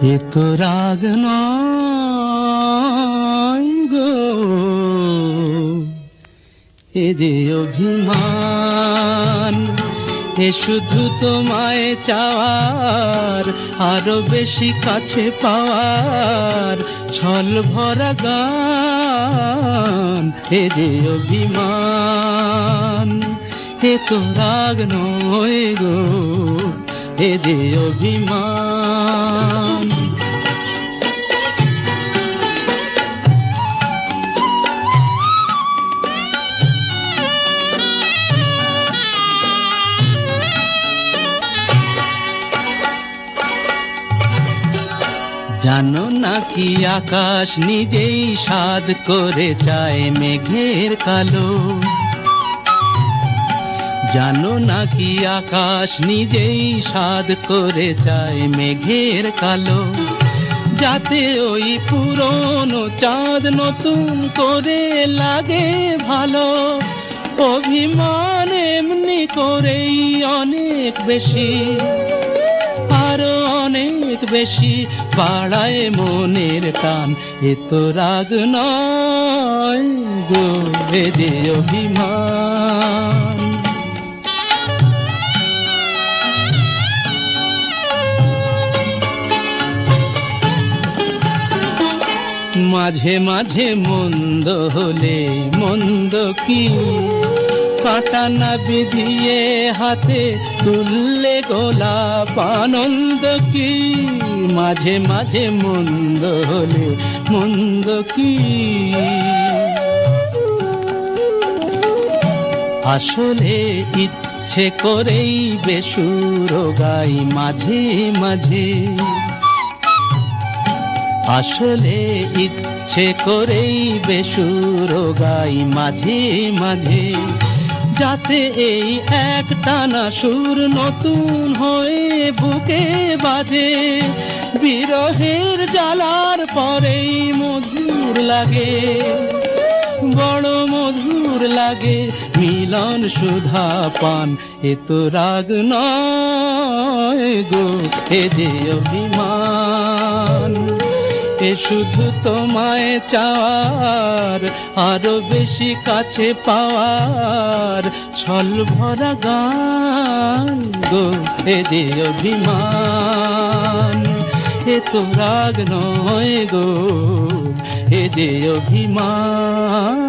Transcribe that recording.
এ তো রাগ নয় গো, এ যে অভিমান। এ শুধু তোমায় চাওয়ার, আরো বেশি কাছে পাওয়ার ছল ভরা গান। এ যে অভিমান, এ তো রাগ নয় গো, এ যে অভিমান। জানো নাকি আকাশ নিজেই সাধ করে চায় মেঘের কালো। জানো নাকি আকাশ নিজেই সাধ করে চায় মেঘের কালো, যাতে ওই পুরনো চাঁদ নতুন করে লাগে ভালো। অভিমান এমনি করেই অনেক বেশি, আরো অনেক বেশি বাড়ায় মনের টান। এ তো রাগ নয় গো, এ যে অভিমান। মাঝে মাঝে মন্দ হলে মন্দ কি, কাঁটা না বিধিয়ে হাতে তুললে গোলাপ আনন্দ কি। মাঝে মাঝে মন্দ হলে মন্দ কি, আসলে ইচ্ছে করেই বেসুর গাই মাঝে মাঝে। আসলে ইচ্ছে করেই বেসুর গাই মাঝে মাঝে, যাতে এই একটানা সুর নতুন হয়ে বুকে বাজে। বিরহের জ্বালার পরেই মধুর লাগে, বড় মধুর লাগে মিলন সুধা পান। এ তো রাগ নয় গো, এ যে অভিমান। এ শুধু তোমায় চাওয়ার, আরো বেশি কাছে পাওয়ার ছল ভরা গান গো, এ যে অভিমান। এ তো রাগ নয় গো, এ যে অভিমান।